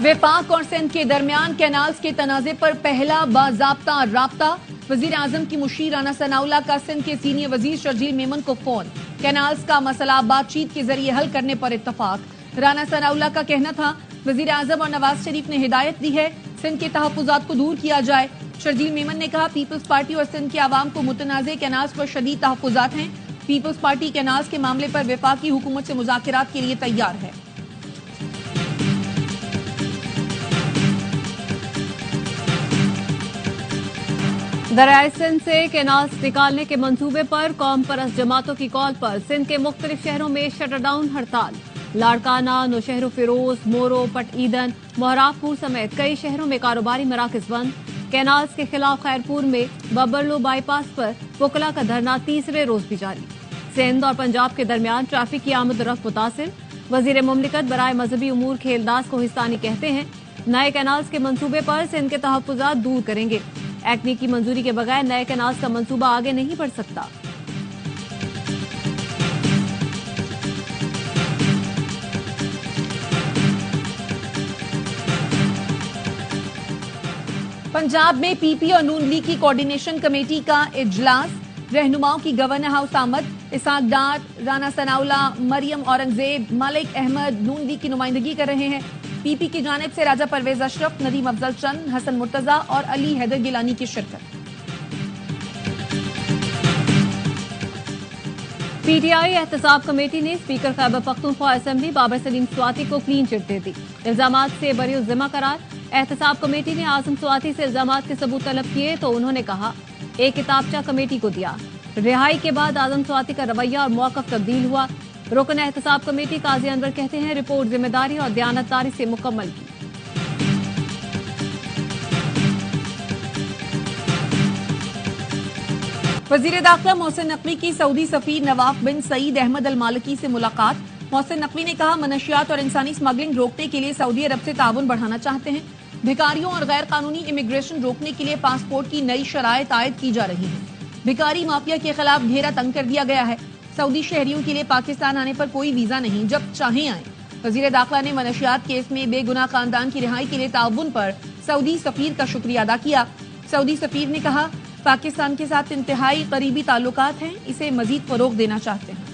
وفاق اور سندھ کے درمیان کینالز کے تنازع پر پہلا باضابطہ رابطہ۔ وزیر اعظم کی مشیر رانا ثناء اللہ کا سندھ کے سینئر وزیر شرجیل میمن کو فون۔ کینالز کا مسئلہ بات چیت کے ذریعے حل کرنے پر اتفاق۔ رانا ثناء اللہ کا کہنا تھا وزیر اعظم اور نواز شریف نے ہدایت دی ہے سندھ کے تحفظات کو دور کیا جائے۔ شرجیل میمن نے کہا پیپلز پارٹی اور سندھ کے عوام کو متنازع کینالز پر شدید تحفظات ہیں۔ پیپلز پارٹی کینالز کے معاملے پر وفاقی حکومت سے مذاکرات کے لیے تیار ہے۔ دریائے سندھ سے کینالز نکالنے کے منصوبے پر قوم پرست جماعتوں کی کال پر سندھ کے مختلف شہروں میں شٹر ڈاؤن ہڑتال۔ لاڑکانہ، نوشہر و فیروز، مورو، پٹ ایدن، مہراب پور سمیت کئی شہروں میں کاروباری مراکز بند۔ کینالز کے خلاف خیرپور میں ببرلو بائی پاس پر وکلاء کا دھرنا تیسرے روز بھی جاری۔ سندھ اور پنجاب کے درمیان ٹریفک کی آمد و رفت متاثر۔ وزیر مملکت برائے مذہبی امور کھیلداس کوہستانی کہتے ہیں نئے کینالز کے منصوبے پر سندھ کے تحفظات دور کریں گے۔ ایکنی کی منظوری کے بغیر نئے کینالز کا منصوبہ آگے نہیں بڑھ سکتا۔ پنجاب میں پی پی اور نون لیگ کی کوارڈینیشن کمیٹی کا اجلاس۔ رہنماؤں کی گورنر ہاؤس آمد۔ اسحاق ڈار، رانا ثناء اللہ، مریم اورنگزیب، ملک احمد نون لیگ کی نمائندگی کر رہے ہیں۔ پی پی کی جانب سے راجہ پرویز اشرف، ندیم افضل چند، حسن مرتضی اور علی حیدر گیلانی کی شرکت۔ پی ٹی آئی احتساب کمیٹی نے اسپیکر خیبر پختونخوا اسمبلی بابر سلیم سواتی کو کلین چٹ دے دی۔ الزامات سے بری الذمہ قرار۔ احتساب کمیٹی نے اعظم سواتی سے الزامات کے ثبوت طلب کیے تو انہوں نے کہا ایک کتابچہ کمیٹی کو دیا۔ رہائی کے بعد اعظم سواتی کا رویہ اور موقف تبدیل ہوا۔ رکن احتساب کمیٹی قاضی انور کہتے ہیں رپورٹ ذمہ داری اور دیانتداری سے مکمل کی۔ وزیر داخلہ محسن نقوی کی سعودی سفیر نواف بن سعید احمد المالکی سے ملاقات۔ محسن نقوی نے کہا منشیات اور انسانی اسمگلنگ روکنے کے لیے سعودی عرب سے تعاون بڑھانا چاہتے ہیں۔ بھکاریوں اور غیر قانونی امیگریشن روکنے کے لیے پاسپورٹ کی نئی شرائط عائد کی جا رہی ہیں۔ بھکاری مافیا کے خلاف گھیرا تنگ کر دیا گیا ہے۔ سعودی شہریوں کے لیے پاکستان آنے پر کوئی ویزا نہیں، جب چاہیں آئیں۔ وزیر داخلہ نے منشیات کیس میں بے گناہ خاندان کی رہائی کے لیے تعاون پر سعودی سفیر کا شکریہ ادا کیا۔ سعودی سفیر نے کہا پاکستان کے ساتھ انتہائی قریبی تعلقات ہیں، اسے مزید فروغ دینا چاہتے ہیں۔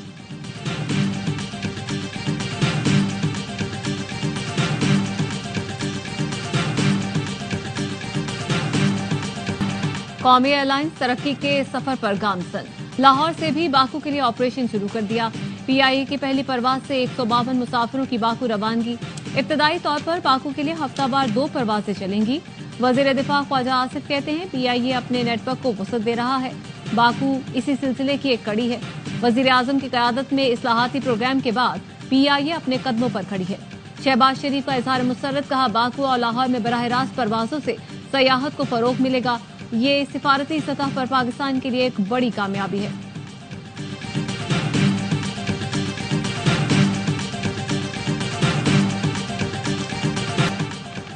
قومی ایئر لائنز ترقی کے سفر پر گامزن۔ لاہور سے بھی باکو کے لیے آپریشن شروع کر دیا۔ پی آئی اے کی پہلی پرواز سے 152 مسافروں کی باکو روانگی۔ ابتدائی طور پر باکو کے لیے ہفتہ وار 2 پروازیں چلیں گی۔ وزیر دفاع خواجہ آصف کہتے ہیں پی آئی اے اپنے نیٹ ورک کو وسعت دے رہا ہے۔ باکو اسی سلسلے کی ایک کڑی ہے۔ وزیر اعظم کی قیادت میں اصلاحاتی پروگرام کے بعد پی آئی اے اپنے قدموں پر کھڑی ہے۔ شہباز شریف کا اظہار مسرت، کہا باکو اور لاہور میں براہ راست پروازوں سے سیاحت کو فروغ ملے گا۔ یہ سفارتی سطح پر پاکستان کے لیے ایک بڑی کامیابی ہے۔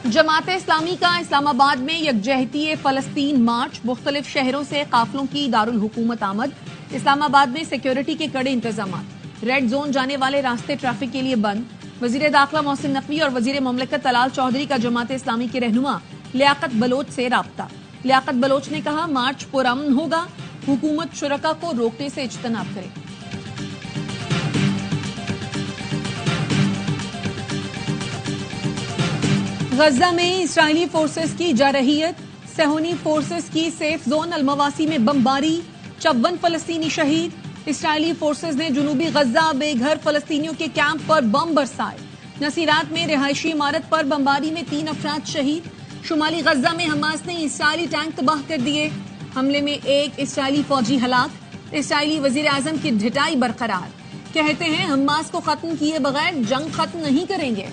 جماعت اسلامی کا اسلام آباد میں یکجہتی فلسطین مارچ۔ مختلف شہروں سے قافلوں کی دارالحکومت آمد۔ اسلام آباد میں سیکیورٹی کے کڑے انتظامات۔ ریڈ زون جانے والے راستے ٹریفک کے لیے بند۔ وزیر داخلہ محسن نقوی اور وزیر مملکت طلال چودھری کا جماعت اسلامی کے رہنما لیاقت بلوچ سے رابطہ۔ لیاقت بلوچ نے کہا مارچ پرامن ہوگا، حکومت شرکا کو روکنے سے اجتناب کرے۔ غزہ میں اسرائیلی فورسز کی جارحیت۔ صہیونی فورسز کی سیف زون المواسی میں بمباری، 54 فلسطینی شہید۔ اسرائیلی فورسز نے جنوبی غزہ بے گھر فلسطینیوں کے کیمپ پر بم برسائے۔ نصیرات میں رہائشی عمارت پر بمباری میں 3 افراد شہید۔ شمالی غزہ میں حماس نے اسرائیلی ٹینک تباہ کر دیے۔ حملے میں 1 اسرائیلی فوجی ہلاک۔ اسرائیلی وزیر اعظم کی ڈٹائی برقرار، کہتے ہیں حماس کو ختم کیے بغیر جنگ ختم نہیں کریں گے۔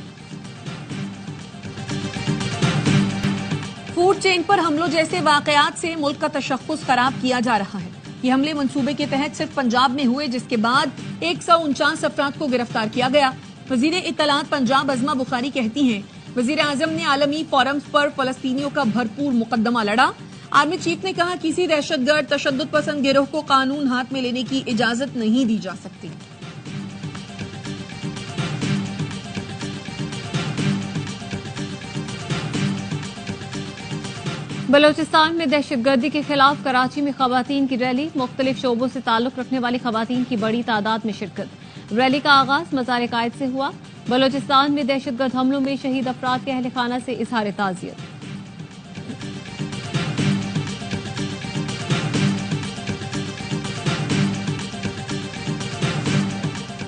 فوڈ چین پر حملوں جیسے واقعات سے ملک کا تشخص خراب کیا جا رہا ہے۔ یہ حملے منصوبے کے تحت صرف پنجاب میں ہوئے، جس کے بعد 149 افراد کو گرفتار کیا گیا۔ وزیر اطلاعات پنجاب عظمہ بخاری کہتی ہیں وزیر اعظم نے عالمی فورمز پر فلسطینیوں کا بھرپور مقدمہ لڑا۔ آرمی چیف نے کہا کسی دہشت گرد تشدد پسند گروہ کو قانون ہاتھ میں لینے کی اجازت نہیں دی جا سکتی۔ बलूचिस्तान में दहशतगर्दी के खिलाफ कराची में खवातीन की रैली, मुख्तलिफ शोबों से ताल्लुक रखने वाली खवातीन की बड़ी तादाद में शिरकत। रैली का आगाज मज़ार कायद से हुआ। बलूचिस्तान में दहशतगर्द हमलों में शहीद अफराद के अहल खाना से इजहार ताज़ियत।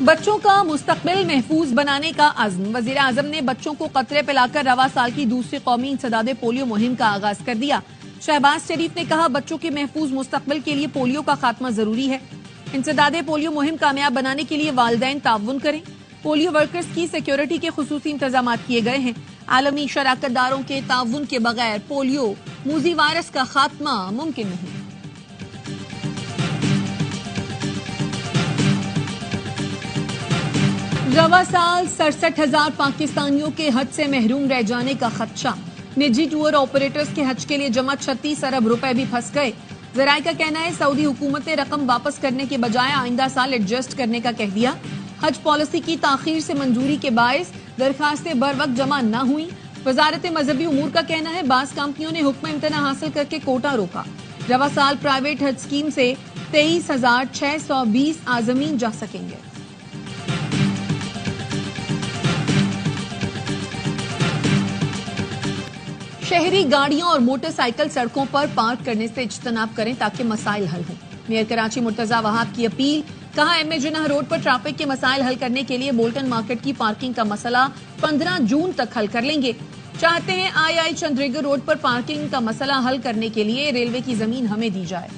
बच्चों का मुस्तकबिल महफूज बनाने का अज़्म। वज़ीर आज़म ने बच्चों को कतरे पिलाकर रवा साल की दूसरी कौमी इंसदादे पोलियो मुहिम का आगाज कर दिया। शहबाज शरीफ ने कहा, बच्चों के महफूज मुस्तकबिल के लिए पोलियो का खात्मा जरूरी है। इंसदादे पोलियो मुहिम कामयाब बनाने के लिए वालिदैन ताउन करें। पोलियो वर्कर्स की सिक्योरिटी के खुसूसी इंतजाम किए गए हैं। आलमी शराकतदारों के ताउन के बगैर पोलियो मूजी वायरस का खात्मा मुमकिन नहीं। रवा साल 67,000 पाकिस्तानियों के हज से महरूम रह जाने का खदशा। निजी टूर ऑपरेटर्स के हज के लिए जमा 36 अरब रुपए भी फंस गए। ज़राए का कहना है, सऊदी हुकूमत ने रकम वापस करने के बजाय आइंदा साल एडजस्ट करने का कह दिया। हज पॉलिसी की ताखीर से मंजूरी के बायस दरखास्तें बर वक्त जमा न हुई। वजारत मजहबी उमूर का कहना है, बास कंपनियों ने हुक्म इम्तना हासिल करके कोटा रोका। रवा साल प्राइवेट हज स्कीम से 23,620 आजमीन जा सकेंगे। शहरी गाड़ियों और मोटरसाइकिल सड़कों पर पार्क करने से इज्तनाब करें ताकि मसाइल हल हों। मेयर कराची मुर्तजा वहाब की अपील। कहा, एम ए जिन्ना रोड पर ट्रैफिक के मसाइल हल करने के लिए बोल्टन मार्केट की पार्किंग का मसला 15 जून तक हल कर लेंगे। चाहते हैं आई चंद्रीगढ़ रोड पर पार्किंग का मसला हल करने के लिए रेलवे की जमीन हमें दी जाए।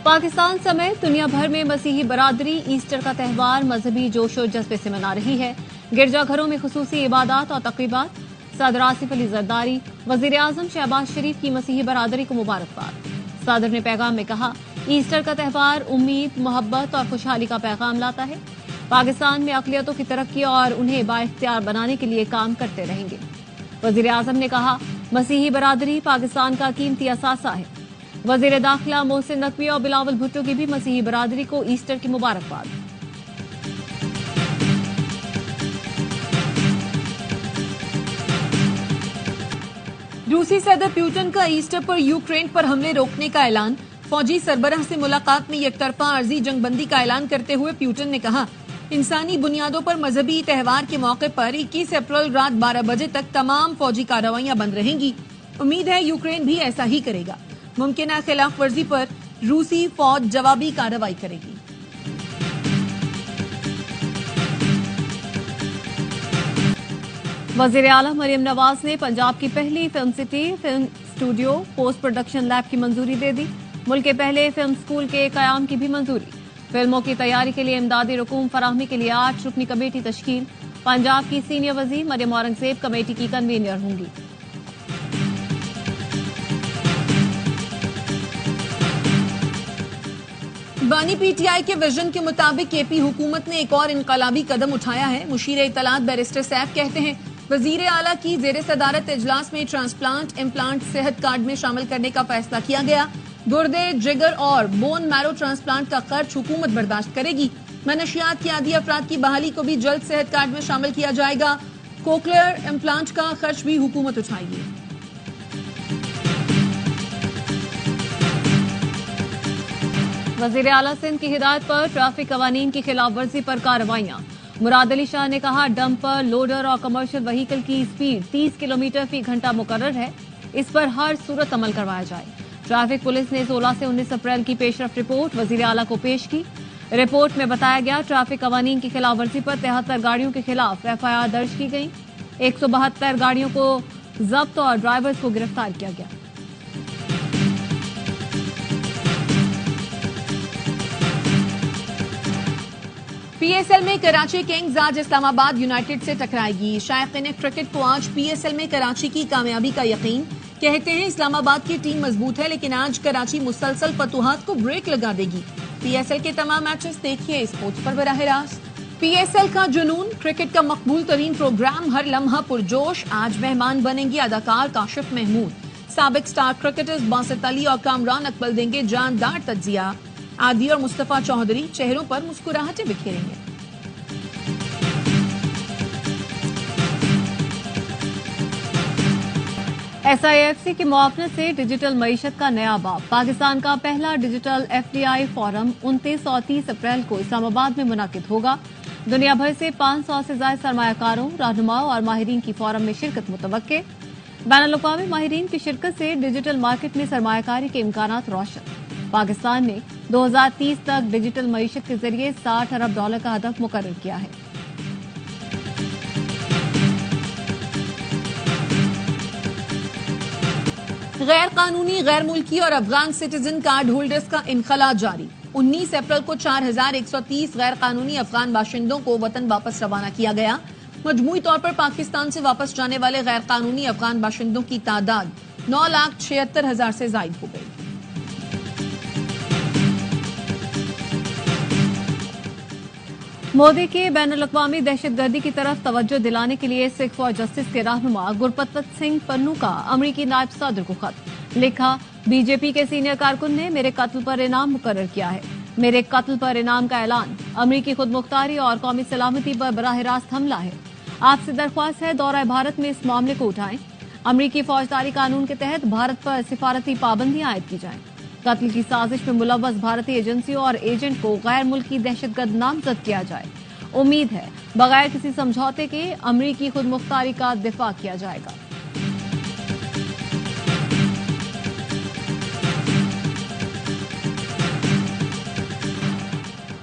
पाकिस्तान समेत दुनिया भर में मसीही बरादरी ईस्टर का त्यौहार मजहबी जोशो जज्बे से मना रही है। गिरजाघरों में खुसूसी इबादत और तकरीबात। सदर आसिफ अली जरदारी, वजीर आजम शहबाज शरीफ की मसीही बरादरी को मुबारकबाद। सदर ने पैगाम में कहा, ईस्टर का त्यौहार उम्मीद, मोहब्बत और खुशहाली का पैगाम लाता है। पाकिस्तान में अक़लियतों की तरक्की और उन्हें बाइख्तियार बनाने के लिए काम करते रहेंगे। वजीर आजम ने कहा, मसीही बरादरी पाकिस्तान का कीमती असासा है। वजीर दाखिला मोहसिन नकवी और बिलावल भुट्टो की भी मसीही बरादरी को ईस्टर की मुबारकबाद। रूसी सदर पुतिन का ईस्टर पर यूक्रेन पर हमले रोकने का ऐलान। फौजी सरबराह से मुलाकात में एकतरफा आर्जी जंगबंदी का ऐलान करते हुए पुतिन ने कहा, इंसानी बुनियादों पर मजहबी त्यौहार के मौके पर 21 अप्रैल रात 12 बजे तक तमाम फौजी कार्रवाइयां बंद रहेंगी। उम्मीद है यूक्रेन भी ऐसा ही करेगा। मुमकिन खिलाफ वर्जी पर रूसी फौज जवाबी कार्रवाई करेगी। वजीर आला मरियम नवाज ने पंजाब की पहली film city film studio post production lab की मंजूरी दे दी। मुल्क के पहले फिल्म स्कूल के कयाम की भी मंजूरी। फिल्मों की तैयारी के लिए इमदादी रकूम फराहमी के लिए 8 रुकनी कमेटी तश्कील। पंजाब की सीनियर वजीर मरियम औरंगजेब कमेटी की कन्वीनर होंगी। बानी पीटीआई के विजन के मुताबिक केपी हुकूमत ने एक और इनकलाबी कदम उठाया है। मुशीर इत्तलात बैरिस्टर सैफ कहते हैं, वजीर आला की जेर सदारत इजलास में ट्रांसप्लांट इम्प्लांट सेहत कार्ड में शामिल करने का फैसला किया गया। गुर्दे, जिगर और बोन मैरो ट्रांसप्लांट का खर्च हुकूमत बर्दाश्त करेगी। मनशियात के आदी अफराद की बहाली को भी जल्द सेहत कार्ड में शामिल किया जाएगा। कोक्लियर इम्प्लांट का खर्च भी हुकूमत उठाएगी। वजीर आला सिंध की हिदायत पर ट्रैफिक कवानीन की खिलाफ वर्जी पर कार्रवाइयां। मुराद अली शाह ने कहा, डंपर, लोडर और कमर्शियल व्हीकल की स्पीड 30 किलोमीटर फी घंटा मुकर्रर है। इस पर हर सूरत अमल करवाया जाए। ट्रैफिक पुलिस ने 16 से 19 अप्रैल की पेशरफ रिपोर्ट वजीर आला को पेश की। रिपोर्ट में बताया गया, ट्रैफिक कवानीन की खिलाफ वर्जी पर 73 गाड़ियों के खिलाफ एफआईआर दर्ज की गई। 172 गाड़ियों को जब्त और ड्राइवर्स को गिरफ्तार किया गया। पीएसएल में कराची किंग्स आज इस्लामाबाद यूनाइटेड से टकराएगी। शायकीन क्रिकेट को आज पीएसएल में कराची की कामयाबी का यकीन। कहते हैं इस्लामाबाद की टीम मजबूत है, लेकिन आज कराची मुसलसल फतूहात को ब्रेक लगा देगी। पीएसएल के तमाम मैचेस देखिए स्पोर्ट्स पर बराह रास्त। पीएसएल का जुनून, क्रिकेट का मकबूल तरीन प्रोग्राम, हर लम्हा पुरजोश। आज मेहमान बनेंगे अदाकार काशिफ महमूद। साबिक स्टार क्रिकेटर्स बासित अली और कामरान अकबल देंगे जानदार तज्जिया। आदि और मुस्तफा चौधरी चेहरों पर मुस्कुराहटें बिखेरेंगे। SIFC की मुआवनत से डिजिटल मईशत का नया बाब। पाकिस्तान का पहला डिजिटल FDI फोरम 29 और 30 अप्रैल को इस्लामाबाद में मुनाकिद होगा। दुनिया भर से 500 से ज्यादा सरमायाकारों, रहनुमाओं और माहिरीन की फोरम में शिरकत मुतवक्के। बैनुल-अक़वामी माहिरीन की शिरकत से डिजिटल मार्केट में सरमायाकारी के इम्कानात रोशन। पाकिस्तान ने 2030 तक डिजिटल मईशत के जरिए $60 अरब का हदफ मुकर्रर किया है। गैर कानूनी, गैर मुल्की और अफगान सिटीजन कार्ड होल्डर्स का इनखला जारी। 19 अप्रैल को 4130 गैर कानूनी अफगान बाशिंदों को वतन वापस रवाना किया गया। मजमूई तौर पर पाकिस्तान से वापस जाने वाले गैर कानूनी अफगान बाशिंदों की तादाद 9,76,000 से जायद हो गई। मोदी के बैनुल-अक़वामी दहशतगर्दी की तरफ तवज्जो दिलाने के लिए सिख फॉर जस्टिस के रहनुमा गुरपतवत सिंह पन्नू का अमरीकी नायब सदर को खत लिखा। बीजेपी के सीनियर कारकुन ने मेरे कत्ल पर इनाम मुकर्रर किया है। मेरे कत्ल पर इनाम का ऐलान अमरीकी खुदमुख्तारी और कौमी सलामती पर बराह रास्त हमला है। आपसे दरख्वास्त है दौरा भारत में इस मामले को उठाएं। अमरीकी फौजदारी कानून के तहत भारत पर सिफारती पाबंदियां आयद की जाएं। कत्ल की साजिश में मुलव्वस भारतीय एजेंसियों और एजेंट को गैर मुल्की दहशतगर्द नामजद किया जाए। उम्मीद है बगैर किसी समझौते के अमरीकी खुदमुख्तारी का दिफा किया जाएगा।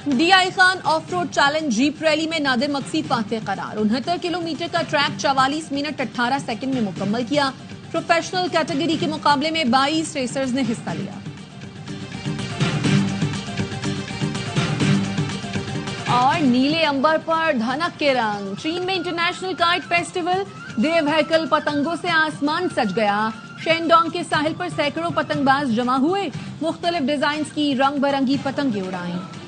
DI Khan of road challenge jeep rally में नादिर मक्सी फातेह करार। 69 किलोमीटर का ट्रैक 44 मिनट 18 सेकंड में मुकम्मल किया। प्रोफेशनल कैटेगरी के मुकाबले में 22 रेसर्स ने हिस्सा लिया। और नीले अंबर पर धनक के रंग। चीन में इंटरनेशनल काइट फेस्टिवल, देव हैकल पतंगों से आसमान सज गया। शेनडोंग के साहिल पर सैकड़ों पतंगबाज जमा हुए, मुख्तलिफ डिजाइन की रंग बिरंगी पतंगें उड़ाई।